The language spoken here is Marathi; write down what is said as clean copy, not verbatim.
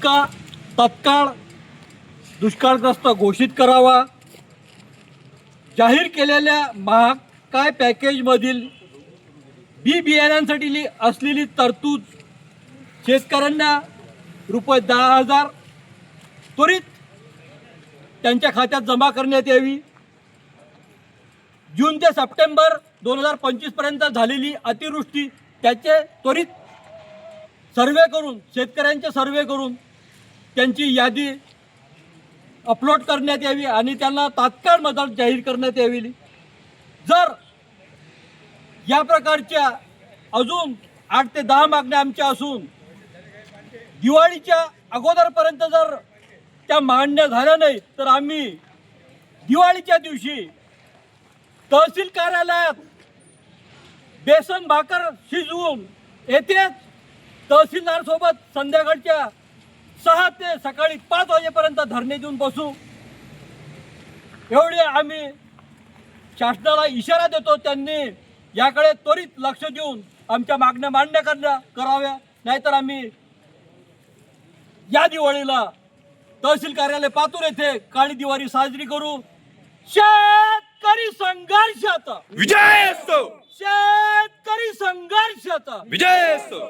तत्काळ दुष्काळग्रस्त घोषित करावा. जाहीर केलेल्या महाकाय पॅकेजमधील बी बियाण्यांसाठी असलेली तरतूद शेतकऱ्यांना रुपये 10,000 त्वरित त्यांच्या खात्यात जमा करण्यात यावी. जून ते सप्टेंबर 2025 पर्यंत झालेली अतिवृष्टी त्याचे त्वरित सर्वे करून शेतकऱ्यांचे सर्वे करून त्यांची यादी अपलोड करण्यात यावी आणि त्यांना तात्काळ मदत जाहीर करण्यात यावी. जर या प्रकारच्या अजून 8 ते 10 मागण्या आमच्या असून दिवाळीच्या अगोदरपर्यंत जर त्या मान्य झाल्या नाही तर आम्ही दिवाळीच्या दिवशी तहसील कार्यालयात बेसन भाकर शिजवून येथेच तहसीलदार सोबत संध्याकाळच्या 6 ते सकाळी 5 वाजेपर्यंत धरणे देऊन बसू. एवढे आम्ही शासनाला इशारा देतो. त्यांनी याकडे त्वरित लक्ष देऊन आमच्या मागण्या मान्य कराव्या. नाहीतर आम्ही या दिवाळीला तहसील कार्यालय पातूर येथे काळी दिवाळी साजरी करू. शेतकरी संघर्षाचा विजय असो. शेतकरी संघर्षाचा विजय असो.